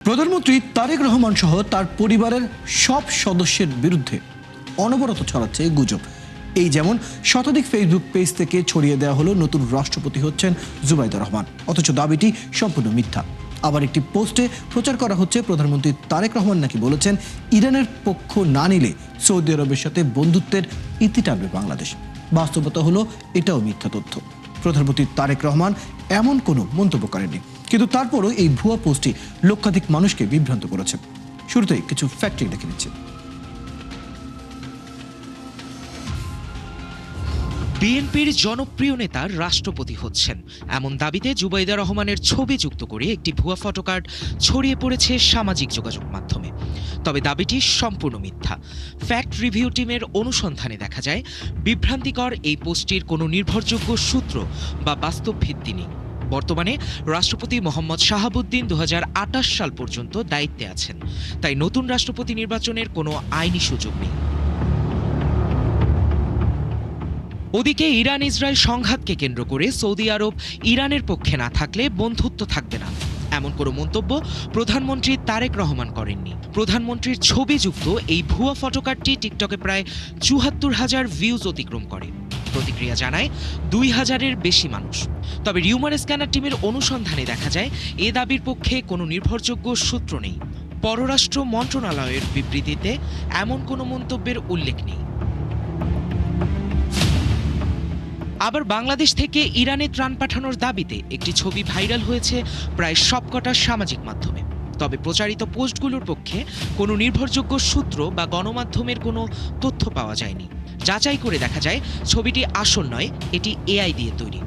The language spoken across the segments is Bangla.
প্রধানমন্ত্রী তারেক রহমান সহ তার পরিবারের সব সদস্যের বিরুদ্ধে অনবরত ছড়াচ্ছে গুজব। এই যেমন শতাধিক ফেসবুক পেজ থেকে ছড়িয়ে দেওয়া হলো নতুন রাষ্ট্রপতি হচ্ছেন জুবাইদুর রহমান, অথচ দাবিটি সম্পূর্ণ মিথ্যা। আবার একটি পোস্টে প্রচার করা হচ্ছে প্রধানমন্ত্রী তারেক রহমান নাকি বলেছেন ইরানের পক্ষ না নিলে সৌদি আরবের সাথে বন্ধুত্বের ইতি টানবে বাংলাদেশ। বাস্তবতা হলো এটাও মিথ্যা তথ্য। প্রধানমন্ত্রী তারেক রহমান এমন কোনো মন্তব্য করেননি, কিন্তু তারপরও এই ভুয়া পোস্টটি লক্ষাধিক মানুষকে বিভ্রান্ত করেছে। শুরুতেই কিছু ফ্যাক্ট দেখে নিচ্ছে। বিএনপির জনপ্রিয় নেতা রাষ্ট্রপতি হচ্ছেন এমন দাবিতে জুবাইদুর রহমানের ছবি যুক্ত করে একটি ভুয়া ফটোকার্ড ছড়িয়ে পড়েছে সামাজিক যোগাযোগ মাধ্যমে। তবে দাবিটি সম্পূর্ণ মিথ্যা। ফ্যাক্ট রিভিউ টিমের অনুসন্ধানে দেখা যায় বিভ্রান্তিকর এই পোস্টটির কোনো নির্ভরযোগ্য সূত্র বা বাস্তব ভিত্তি নেই। বর্তমানে রাষ্ট্রপতি মোহাম্মদ শাহাবুদ্দিন 2028 সাল পর্যন্ত দায়িত্বে আছেন, তাই নতুন রাষ্ট্রপতি নির্বাচনের কোনো আইনি সুযোগ নেই। ওদিকে ইরান ইসরায়েল সংঘাতকে কেন্দ্র করে সৌদি আরব ইরানের পক্ষে না থাকলে বন্ধুত্ব থাকবে না, এমন কোনো মন্তব্য প্রধানমন্ত্রী তারেক রহমান করেননি। প্রধানমন্ত্রীর ছবি যুক্ত এই ভুয়া ফটোকার্ডটি টিকটকে প্রায় ৭৪,০০০ ভিউজ অতিক্রম করে। প্রতিক্রিয়া জানায় ২,০০০-এর বেশি মানুষ। তবে রিউমার স্ক্যানার টিমের অনুসন্ধানে দেখা যায় এ দাবির পক্ষে কোনো নির্ভরযোগ্য সূত্র নেই। পররাষ্ট্র মন্ত্রণালয়ের বিবৃতিতে এমন কোনো মন্তব্যের উল্লেখ নেই। আবার বাংলাদেশ থেকে ইরানে ত্রাণ পাঠানোর দাবিতে একটি ছবি ভাইরাল হয়েছে প্রায় সবকটা সামাজিক মাধ্যমে। তবে প্রচারিত পোস্টগুলোর পক্ষে কোনো নির্ভরযোগ্য সূত্র বা গণমাধ্যমের কোনো তথ্য পাওয়া যায়নি। যাচাই করে দেখা যায় ছবিটি আসল নয়, এটি এআই দিয়ে তৈরি।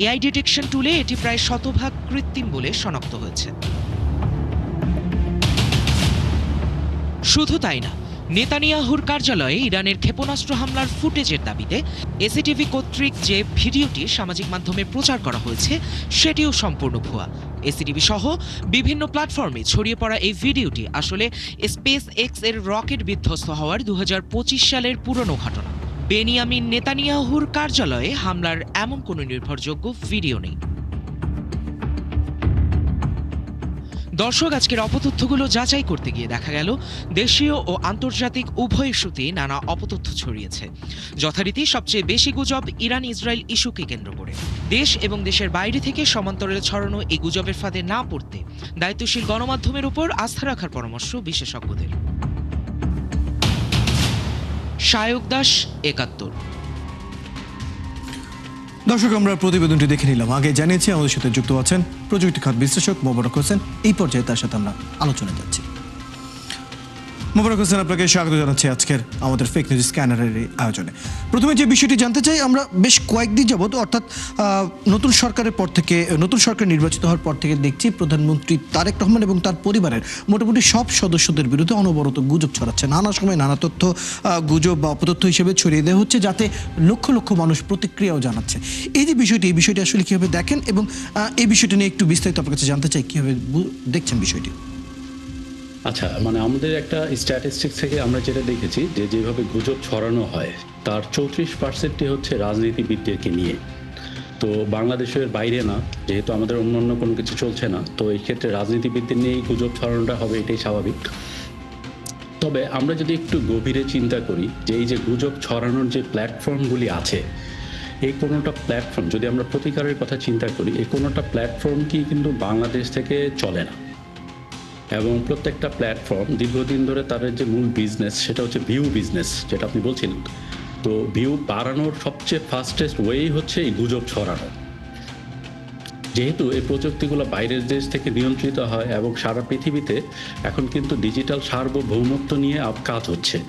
এআই ডিটেকশন টুলে এটি প্রায় 100% কৃত্রিম বলে শনাক্ত হয়েছে। শুধু তাই না, নেতানিয়াহুর কার্যালয়ে ইরানের ক্ষেপণাস্ত্র হামলার ফুটেজের দাবিতে এসিটিভি কর্তৃক যে ভিডিওটি সামাজিক মাধ্যমে প্রচার করা হয়েছে সেটিও সম্পূর্ণ ভুয়া। এসিটিভি সহ বিভিন্ন প্ল্যাটফর্মে ছড়িয়ে পড়া এই ভিডিওটি আসলে স্পেস এক্স এর রকেট বিধ্বস্ত হওয়ার 2025 সালের পুরনো ঘটনা। বেনিয়ামিন নেতানিয়াহুর কার্যালয়ে হামলার এমন কোনো নির্ভরযোগ্য ভিডিও নেই। দর্শক, আজকের অপতথ্যগুলো যাচাই করতে গিয়ে দেখা গেল দেশীয় ও আন্তর্জাতিক উভয় ইস্যুতে নানা অপতথ্য ছড়িয়েছে। যথারীতি সবচেয়ে বেশি গুজব ইরান ইসরায়েল ইস্যুকে কেন্দ্র করে। দেশ এবং দেশের বাইরে থেকে সমান্তরালে ছড়ানো এই গুজবের ফাঁদে না পড়তে দায়িত্বশীল গণমাধ্যমের উপর আস্থা রাখার পরামর্শ বিশেষজ্ঞদের। শায়ক দাস, ৭১। দর্শক, আমরা প্রতিবেদনটি দেখে নিলাম। আগে জানিয়েছি আমাদের সাথে যুক্ত আছেন প্রযুক্তি খাত বিশ্লেষক মোবারক হোসেন। এই পর্যায়ে তার সাথে আমরা আলোচনা যাচ্ছি। মোবারক হোসেন, আপনাকে স্বাগত জানাচ্ছি আজকের আমাদের ফেক নিউজ স্ক্যানারের আয়োজনে। প্রথমে যে বিষয়টি জানতে চাই, আমরা বেশ কয়েকদিন যাবত অর্থাৎ নতুন সরকার নির্বাচিত হওয়ার পর থেকে দেখছি প্রধানমন্ত্রী তারেক রহমান এবং তার পরিবারের মোটামুটি সব সদস্যদের বিরুদ্ধে অনবরত গুজব ছড়াচ্ছে। নানা সময় নানা তথ্য গুজব বা অপতথ্য হিসেবে ছড়িয়ে দেওয়া হচ্ছে, যাতে লক্ষ লক্ষ মানুষ প্রতিক্রিয়াও জানাচ্ছে। এই যে এই বিষয়টি আসলে কীভাবে দেখেন এবং এই বিষয়টি নিয়ে একটু বিস্তারিত আপনার কাছে জানতে চাই, কীভাবে দেখছেন বিষয়টি? আচ্ছা, আমাদের একটা স্ট্যাটিস্টিক্স থেকে আমরা যেটা দেখেছি যে যেভাবে গুজব ছড়ানো হয় তার 34%ই হচ্ছে রাজনীতিবিদদেরকে নিয়ে। তো বাংলাদেশের বাইরে না, যেহেতু আমাদের অন্যান্য কোনো কিছু চলছে না, তো এই ক্ষেত্রে রাজনীতিবিদদের নিয়েই গুজব ছড়ানোটা হবে, এটাই স্বাভাবিক। তবে আমরা যদি একটু গভীরে চিন্তা করি যে এই যে গুজব ছড়ানোর যে প্ল্যাটফর্মগুলি আছে, এই কোনোটা প্ল্যাটফর্ম যদি আমরা প্রতিকারের কথা চিন্তা করি, এই কোনোটা প্ল্যাটফর্ম কি কিন্তু বাংলাদেশ থেকে চলে না। এবং প্রত্যেকটা প্ল্যাটফর্ম দীর্ঘদিন ধরে তাদের যে মূল বিজনেস সেটা হচ্ছে ভিউ বিজনেস, যেটা আপনি বলছিলেন। তো ভিউ বাড়ানোর সবচেয়ে ফাস্টেস্ট ওয়েই হচ্ছে এই গুজব ছড়ানো। যেহেতু এই প্রযুক্তিগুলো বাইরের দেশ থেকে নিয়ন্ত্রিত হয় এবং সারা পৃথিবীতে এখন কিন্তু ডিজিটাল সার্বভৌমত্ব নিয়ে কাজ হচ্ছে।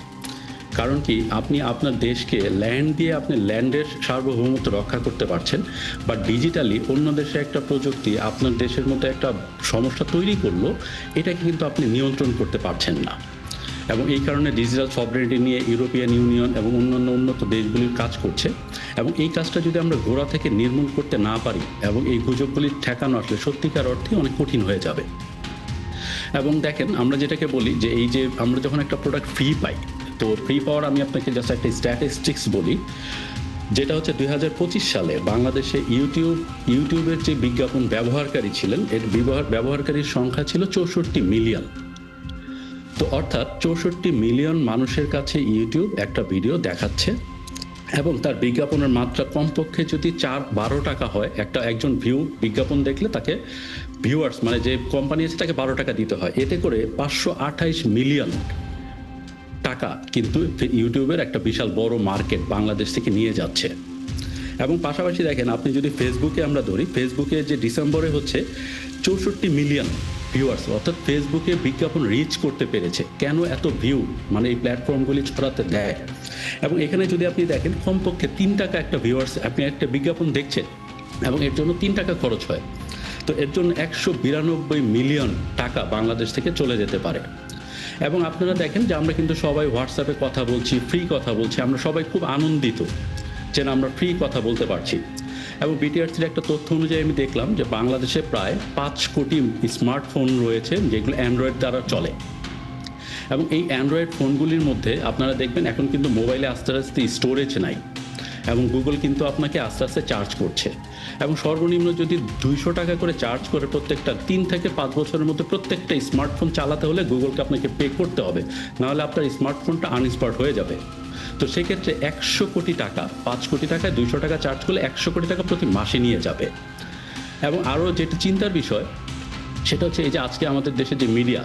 কারণ কি, আপনি আপনার দেশকে ল্যান্ড দিয়ে আপনি ল্যান্ডের সার্বভৌমত্ব রক্ষা করতে পারছেন, বা ডিজিটালি অন্য দেশে একটা প্রযুক্তি আপনার দেশের মধ্যে একটা সমস্যা তৈরি করলো, এটাকে কিন্তু আপনি নিয়ন্ত্রণ করতে পারছেন না। এবং এই কারণে ডিজিটাল সভরেনিটি নিয়ে ইউরোপিয়ান ইউনিয়ন এবং অন্যান্য উন্নত দেশগুলির কাজ করছে। এবং এই কাজটা যদি আমরা গোড়া থেকে নির্মূল করতে না পারি এবং এই গুজবগুলি ঠেকানো আসলে সত্যিকার অর্থে অনেক কঠিন হয়ে যাবে। এবং দেখেন, আমরা যেটাকে বলি যে এই যে আমরা যখন একটা প্রোডাক্ট ফ্রি পাই, তো ফ্রি পাওয়ার আমি আপনাকে জাস্ট একটা স্ট্যাটিস্টিক্স বলি যেটা হচ্ছে 2025 সালে বাংলাদেশে ইউটিউবের যে বিজ্ঞাপন ব্যবহারকারী ছিলেন এর ব্যবহারকারীর সংখ্যা ছিল 64 মিলিয়ন। তো অর্থাৎ 64 মিলিয়ন মানুষের কাছে ইউটিউব একটা ভিডিও দেখাচ্ছে এবং তার বিজ্ঞাপনের মাত্রা কমপক্ষে যদি 12 টাকা হয়, একজন বিজ্ঞাপন দেখলে তাকে ভিউয়ার্স মানে যে কোম্পানি আছে তাকে 12 টাকা দিতে হয়, এতে করে 528 মিলিয়ন টাকা কিন্তু ইউটিউবের একটা বিশাল বড় মার্কেট বাংলাদেশ থেকে নিয়ে যাচ্ছে। এবং পাশাপাশি দেখেন, আপনি যদি ফেসবুকে আমরা ধরি, ফেসবুকে যে ডিসেম্বরে হচ্ছে 64 মিলিয়ন ভিউয়ার্স, অর্থাৎ ফেসবুকে বিজ্ঞাপন রিচ করতে পেরেছে। কেন এত ভিউ মানে এই প্ল্যাটফর্মগুলি ছড়াতে দেয়। এবং এখানে যদি আপনি দেখেন কমপক্ষে 3 টাকা একটা ভিউয়ার্স, আপনি একটা বিজ্ঞাপন দেখছেন এবং এর জন্য 3 টাকা খরচ হয়, তো এর জন্য 192 মিলিয়ন টাকা বাংলাদেশ থেকে চলে যেতে পারে। এবং আপনারা দেখেন যে আমরা কিন্তু সবাই হোয়াটসঅ্যাপে কথা বলছি, ফ্রি কথা বলছি, আমরা সবাই খুব আনন্দিত যে আমরা ফ্রি কথা বলতে পারছি। এবং বিটিআরসির একটা তথ্য অনুযায়ী আমি দেখলাম যে বাংলাদেশে প্রায় 5 কোটি স্মার্টফোন রয়েছে যেগুলো অ্যান্ড্রয়েড দ্বারা চলে। এবং এই অ্যান্ড্রয়েড ফোনগুলির মধ্যে আপনারা দেখবেন এখন কিন্তু মোবাইলে আস্তে আস্তে স্টোরেজ নাই এবং গুগল কিন্তু আপনাকে আস্তে আস্তে চার্জ করছে। এবং সর্বনিম্ন যদি 200 টাকা করে চার্জ করে প্রত্যেকটা 3 থেকে 5 বছরের মধ্যে প্রত্যেকটা স্মার্টফোন চালাতে হলে গুগলকে আপনাকে পে করতে হবে, নাহলে আপনার স্মার্টফোনটা আনস্মার্ট হয়ে যাবে। তো সেক্ষেত্রে 100 কোটি টাকা, 5 কোটি টাকায় 200 টাকা চার্জ করলে 100 কোটি টাকা প্রতি মাসে নিয়ে যাবে। এবং আরও যেটা চিন্তার বিষয় সেটা হচ্ছে এই যে আজকে আমাদের দেশে যে মিডিয়া,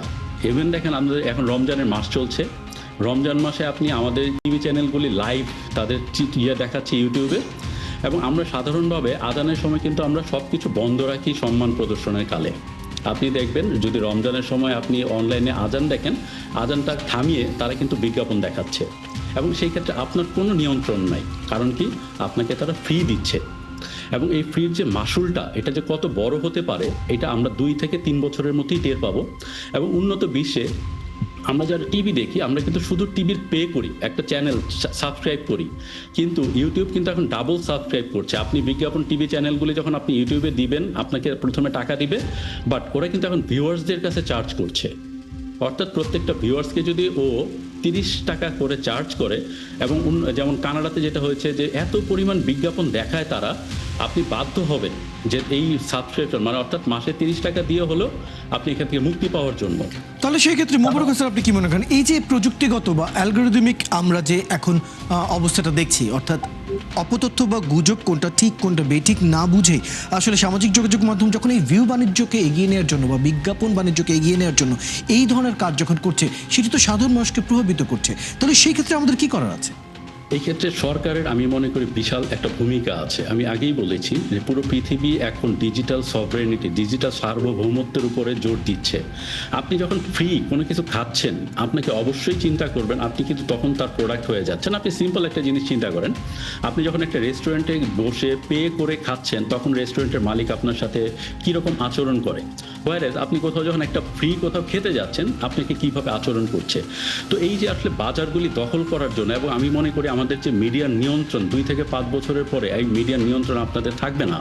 ইভেন দেখেন আমাদের এখন রমজানের মাস চলছে, রমজান মাসে আপনি আমাদের টিভি চ্যানেলগুলি লাইভ তাদের দেখাচ্ছে ইউটিউবে। এবং আমরা সাধারণভাবে আজানের সময় কিন্তু আমরা সব কিছু বন্ধ রাখি সম্মান প্রদর্শনের কালে। আপনি দেখবেন যদি রমজানের সময় আপনি অনলাইনে আজান দেখেন, আজানটা থামিয়ে তারা কিন্তু বিজ্ঞাপন দেখাচ্ছে এবং সেই ক্ষেত্রে আপনার কোনো নিয়ন্ত্রণ নাই। কারণ কি, আপনাকে তারা ফ্রি দিচ্ছে। এবং এই ফ্রির যে মাসুলটা, এটা যে কত বড় হতে পারে এটা আমরা 2 থেকে 3 বছরের মধ্যেই টের পাবো। এবং উন্নত বিশ্বে আমরা যারা টিভি দেখি আমরা কিন্তু শুধু টিভির পে করি, একটা চ্যানেল সাবস্ক্রাইব করি, কিন্তু ইউটিউব কিন্তু এখন ডাবল সাবস্ক্রাইব করছে। আপনি বিজ্ঞাপন টিভি চ্যানেলগুলি যখন আপনি ইউটিউবে দিবেন আপনাকে প্রথমে টাকা দিবে, বাট ওরা কিন্তু এখন ভিউয়ার্সদের কাছে চার্জ করছে। অর্থাৎ প্রত্যেকটা ভিউয়ার্সকে যদি ও 30 টাকা করে চার্জ করে, এবং যেমন কানাডাতে যেটা হয়েছে যে এত পরিমাণ বিজ্ঞাপন দেখায় তারা, আপনি বাধ্য হবেন যে এই সাবস্ক্রিপশন মানে অর্থাৎ মাসে 30 টাকা দিয়ে হলো আপনি এখান থেকে মুক্তি পাওয়ার জন্য। তাহলে সেই ক্ষেত্রে মোবারক হোসেন আপনি কি মনে করেন এই যে প্রযুক্তিগত বা অ্যালগরিদমিক আমরা যে এখন অবস্থাটা দেখছি, অর্থাৎ অপতথ্য বা গুজব কোনটা ঠিক কোনটা বেঠিক না বুঝে আসলে সামাজিক যোগাযোগ মাধ্যম যখন এই ভিউ বাণিজ্যকে এগিয়ে নেওয়ার জন্য বা বিজ্ঞাপন বাণিজ্যকে এগিয়ে নেওয়ার জন্য এই ধরনের কাজ যখন করছে, সেটি তো সাধারণ মানুষকে প্রভাবিত করছে। তাহলে সেই ক্ষেত্রে আমাদের কি করার আছে? এই ক্ষেত্রে সরকারের আমি মনে করি বিশাল একটা ভূমিকা আছে। আমি আগেই বলেছি যে পুরো পৃথিবী এখন ডিজিটাল সভরেনিটি, ডিজিটাল সার্বভৌমত্বের উপরে জোর দিচ্ছে। আপনি যখন ফ্রি কোনো কিছু খাচ্ছেন আপনাকে অবশ্যই চিন্তা করবেন আপনি কিন্তু তখন তার প্রোডাক্ট হয়ে যাচ্ছেন। আপনি সিম্পল একটা জিনিস চিন্তা করেন, আপনি যখন একটা রেস্টুরেন্টে বসে পে করে খাচ্ছেন তখন রেস্টুরেন্টের মালিক আপনার সাথে কীরকম আচরণ করে, হোয়ারেজ আপনি কোথাও যখন একটা ফ্রি কোথাও খেতে যাচ্ছেন আপনাকে কীভাবে আচরণ করছে। তো এই যে আসলে বাজারগুলি দখল করার জন্য, এবং আমি মনে করি আমাদের যে মিডিয়ার নিয়ন্ত্রণ 2 থেকে 5 বছরের পরে এই মিডিয়ার নিয়ন্ত্রণ আপনাদের থাকবে না।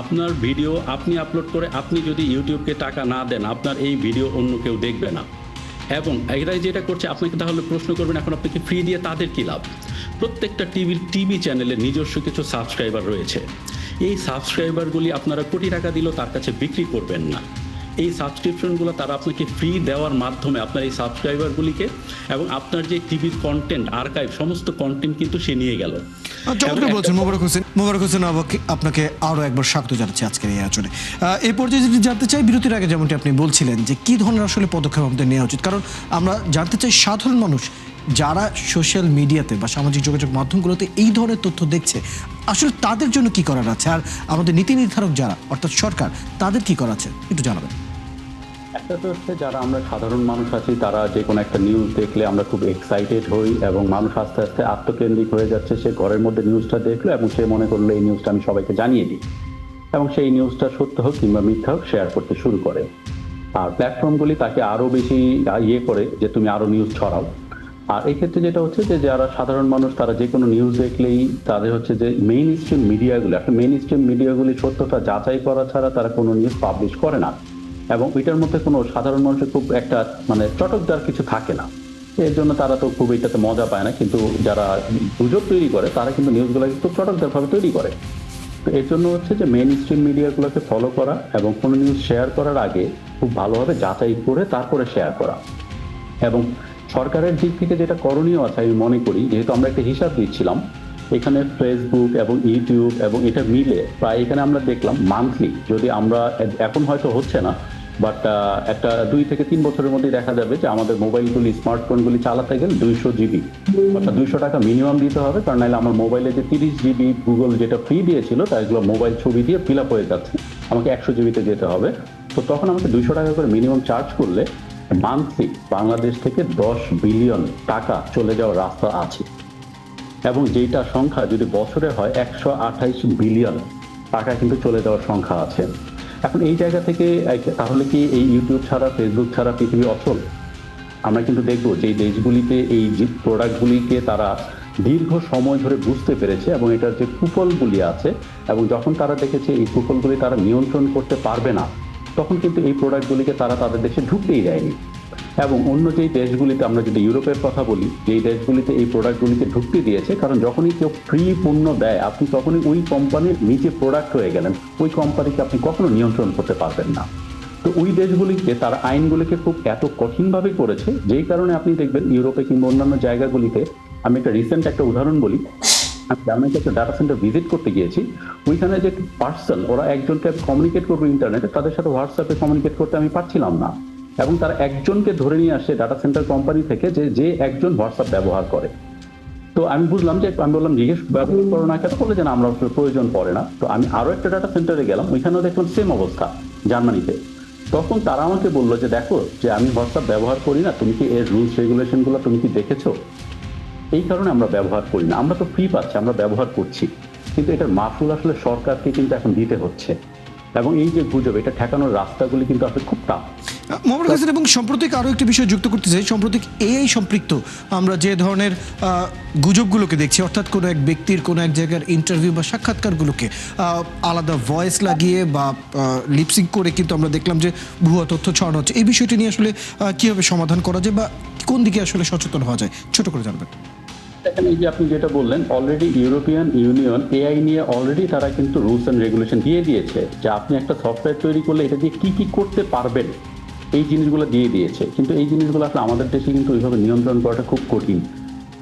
আপনার ভিডিও আপনি আপলোড করে আপনি যদি ইউটিউবকে টাকা না দেন আপনার এই ভিডিও অন্য কেউ দেখবে না। এবং এরাই যেটা করছে আপনাকে তাহলে প্রশ্ন করবেন এখন আপনাকে ফ্রি দিয়ে তাদের কী লাভ। প্রত্যেকটা টিভি চ্যানেলে নিজস্ব কিছু সাবস্ক্রাইবার রয়েছে, এই সাবস্ক্রাইবারগুলি আপনারা কোটি টাকা দিলেও তার কাছে বিক্রি করবেন না। এই সাবস্ক্রিপশনগুলো তারা আপনাকে ফ্রি দেওয়ার মাধ্যমে আপনার এই সাবস্ক্রাইবারগুলিকে এবং আপনার যে টিভির কন্টেন্ট আর্কাইভ সমস্ত কন্টেন্ট কিন্তু সে নিয়ে গেল। চমৎকার বলছেন মোবারক হোসেন। মোবারক হোসেন আপনাকে আরও একবার স্বাগত জানাচ্ছি আজকের এই আলোচনায়। এই পর্যায়ে যদি জানতে চাই, বিরতির আগে যেমনটি আপনি বলছিলেন যে কী ধরনের আসলে পদক্ষেপ আমাদের নেওয়া উচিত, কারণ আমরা জানতে চাই সাধারণ মানুষ যারা সোশ্যাল মিডিয়াতে বা সামাজিক যোগাযোগ মাধ্যমগুলোতে এই ধরনের তথ্য দেখছে আসলে তাদের জন্য কি করার আছে, আর আমাদের নীতি নির্ধারক যারা অর্থাৎ সরকার তাদের কি করার আছে একটু জানাবেন। একটা তো হচ্ছে যারা আমরা সাধারণ মানুষ আছি তারা যে কোনো একটা নিউজ দেখলে আমরা খুব এক্সাইটেড হই এবং মানুষ আস্তে আস্তে আত্মকেন্দ্রিক হয়ে যাচ্ছে। সে ঘরের মধ্যে নিউজটা দেখলো এবং সে মনে করলো এই নিউজটা আমি সবাইকে জানিয়ে দিই এবং সেই নিউজটা সত্য হোক কিংবা মিথ্যা হোক শেয়ার করতে শুরু করে। আর প্ল্যাটফর্মগুলি তাকে আরও বেশি করে যে তুমি আরও নিউজ ছড়াও। আর এই ক্ষেত্রে যেটা হচ্ছে যে যারা সাধারণ মানুষ তারা যে কোনো নিউজ দেখলেই তাদের হচ্ছে যে মেইন স্ট্রিম মিডিয়াগুলি, আসলে মেইন স্ট্রিম মিডিয়াগুলি সত্যতা যাচাই করা ছাড়া তারা কোনো নিউজ পাবলিশ করে না এবং এটার মধ্যে কোনো সাধারণ মানুষের খুব একটা মানে চটকদার কিছু থাকে না। এর জন্য তারা তো খুব এটাতে মজা পায় না, কিন্তু যারা গুজব তৈরি করে তারা কিন্তু নিউজগুলোকে খুব চটকদারভাবে তৈরি করে। তো এর জন্য হচ্ছে যে মেইন স্ট্রিম মিডিয়াগুলোকে ফলো করা এবং কোনো নিউজ শেয়ার করার আগে খুব ভালোভাবে যাচাই করে তারপরে শেয়ার করা। এবং সরকারের দিক থেকে যেটা করণীয় আছে আমি মনে করি, যেহেতু আমরা একটা হিসাব দিচ্ছিলাম, এখানে ফেসবুক এবং ইউটিউব এবং এটা মিলে প্রায় এখানে আমরা দেখলাম মান্থলি, যদি আমরা এখন হয়তো হচ্ছে না, বাট একটা 2 থেকে 3 বছরের মধ্যে দেখা যাবে যে আমাদের মোবাইলগুলি স্মার্টফোনগুলি চালাতে গেলে 200 জিবি অর্থাৎ 200 টাকা মিনিমাম দিতে হবে, কারণ নাহলে আমার মোবাইলে যে 30 জিবি গুগল যেটা ফ্রি দিয়েছিল তাইগুলো মোবাইল ছবি দিয়ে ফিল আপ হয়ে যাচ্ছে, আমাকে 100 জিবিতে যেতে হবে। তো তখন আমাকে 200 টাকা করে মিনিমাম চার্জ করলে মান্থলি বাংলাদেশ থেকে 10 বিলিয়ন টাকা চলে যাওয়ার রাস্তা আছে, এবং যেটা সংখ্যা যদি বছরে হয় 128 বিলিয়ন টাকা কিন্তু চলে যাওয়ার সংখ্যা আছে। এখন এই জায়গা থেকে তাহলে কি এই ইউটিউব ছাড়া ফেসবুক ছাড়া পৃথিবী অচল? আমরা কিন্তু দেখবো যে এই দেশগুলিতে এই যে প্রোডাক্টগুলিকে তারা দীর্ঘ সময় ধরে বুঝতে পেরেছে এবং এটার যে কুফলগুলি আছে, এবং যখন তারা দেখেছে এই কুফলগুলি তারা নিয়ন্ত্রণ করতে পারবে না, তখন কিন্তু এই প্রোডাক্টগুলিকে তারা তাদের দেশে ঢুকতেই দেয়নি। এবং অন্য যেই দেশগুলিতে আমরা যদি ইউরোপের কথা বলি, যেই দেশগুলিতে এই প্রোডাক্টগুলিকে ঢুকতে দিয়েছে, কারণ যখনই কেউ ফ্রি পণ্য দেয় আপনি তখনই ওই কোম্পানির নিচে প্রোডাক্ট হয়ে গেলেন, ওই কোম্পানিকে আপনি কখনো নিয়ন্ত্রণ করতে পারবেন না। তো ওই দেশগুলিকে তারা আইনগুলিকে খুব এত কঠিনভাবে করেছে, যেই কারণে আপনি দেখবেন ইউরোপে কিংবা অন্যান্য জায়গাগুলিতে, আমি একটা রিসেন্ট একটা উদাহরণ বলি, আমি জার্মানিতে একটা ডাটা সেন্টার ভিজিট করতে গিয়েছি, ওইখানে যে পার্সন ওরা একজনকে কমিউনিকেট করবে ইন্টারনেটে, তাদের সাথে হোয়াটসঅ্যাপে কমিউনিকেট করতে আমি পারছিলাম না, এবং তারা একজনকে ধরে নিয়ে আসে ডাটা সেন্টার কোম্পানি থেকে যে একজন হোয়াটসঅ্যাপ ব্যবহার করে। তো আমি বুঝলাম যে, আমি বললাম জিজ্ঞেস ব্যবহার করো না কেন, বলে যে না আমরা প্রয়োজন পড়ে না। তো আমি আরো একটা ডাটা সেন্টারে গেলাম, ওইখানেও দেখলাম সেম অবস্থা জার্মানিতে। তখন তারা আমাকে বললো যে দেখো যে আমি হোয়াটসঅ্যাপ ব্যবহার করি না, তুমি কি এর রুলস রেগুলেশন গুলো তুমি কি দেখেছো? এই কারণে আমরা ব্যবহার করি না, আমরা তো ফ্রি পাচ্ছি, আমরা ব্যবহার করছি, কিন্তু এটার মাসুল আসলে সরকারকে কিন্তু এখন দিতে হচ্ছে। এবং এই যে গুজব, এটা ঠেকানোর রাস্তাগুলি কিন্তু আসলে খুব টাফ। মোহাম্মদ হোসেন, এবং সাম্প্রতিক আরও একটি বিষয় যুক্ত করতে চাই, সাম্প্রতিক এআই সম্পৃক্ত আমরা যে ধরনের গুজবগুলোকে দেখছি, অর্থাৎ কোনো এক ব্যক্তির কোনো এক জায়গার ইন্টারভিউ বা সাক্ষাৎকারগুলোকে আলাদা ভয়েস লাগিয়ে বা লিপসিং করে কিন্তু আমরা দেখলাম যে ভুয়া তথ্য ছড়ানো হচ্ছে। এই বিষয়টি নিয়ে আসলে কীভাবে সমাধান করা যায় বা কোন দিকে আসলে সচেতন হওয়া যায়, ছোট করে জানবেন। দেখেন, এই যে আপনি যেটা বললেন, অলরেডি ইউরোপিয়ান ইউনিয়ন এআই নিয়ে অলরেডি তারা কিন্তু রুলস এন্ড রেগুলেশন দিয়ে দিয়েছে, যে আপনি একটা সফটওয়্যার তৈরি করলে এটা দিয়ে কি কি করতে পারবেন, এই জিনিসগুলো দিয়ে দিয়েছে। কিন্তু এই জিনিসগুলো আসলে আমাদের দেশে কিন্তু ওইভাবে নিয়ন্ত্রণ করাটা খুব কঠিন।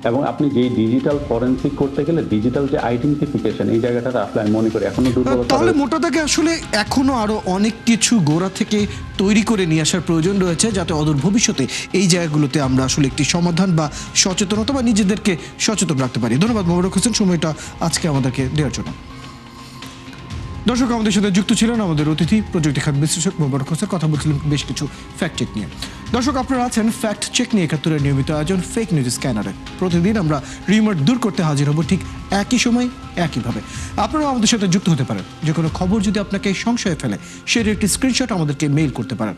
এবং আপনি যেই ডিজিটাল ফরেন্সিক করতে গেলে ডিজিটাল যে আইডেন্টিফিকেশন, এই জায়গাটা আসলে আমি মনে করি এখনো দুর্বলতা। তাহলে মোটা দাগে আসলে এখনো আরো অনেক কিছু গোড়া থেকে তৈরি করে নিয়ে আসার প্রয়োজন রয়েছে, যাতে অদূর ভবিষ্যতে এই জায়গাগুলোতে আমরা আসলে একটি সমাধান বা সচেতনতা বা নিজেদেরকে সচেতন রাখতে পারি। ধন্যবাদ মোবারক হোসেন সময়টা আজকে আমাদেরকে দেওয়ার জন্য। দর্শক, আমাদের সাথে যুক্ত ছিলেন আমাদের অতিথি প্রযুক্তি খাত বিশ্লেষক মোবারক হোসেন। কথা বলছিলেন বেশ কিছু ফ্যাক্ট চেক নিয়ে। দর্শক, আপনারা আছেন ফ্যাক্ট চেক নিয়ে 71-এর নিয়মিত আয়োজন ফেক নিউজ স্ক্যানারে। প্রতিদিন আমরা রিউমার দূর করতে হাজির হব ঠিক একই সময় একইভাবে। আপনারাও আমাদের সাথে যুক্ত হতে পারেন। যে কোনো খবর যদি আপনাকে সংশয়ে ফেলে, সের একটি স্ক্রিনশট আমাদেরকে মেইল করতে পারেন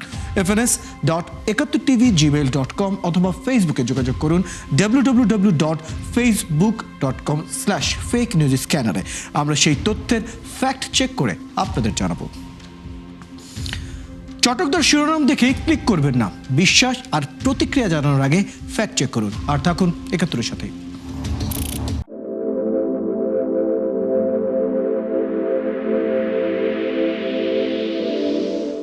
fns.71tv@gmail.com অথবা ফেসবুকে যোগাযোগ করুন www.facebook.com/fake-news-scanner-এ। আমরা সেই তথ্যের ফ্যাক্ট চেক করে আপনাদের জানাবো। চটকদার শিরোনাম দেখে ক্লিক করবেন না, বিশ্বাস আর প্রতিক্রিয়া জানানোর আগে ফ্যাক্ট চেক করুন। আর থাকুন 71-এর সাথে।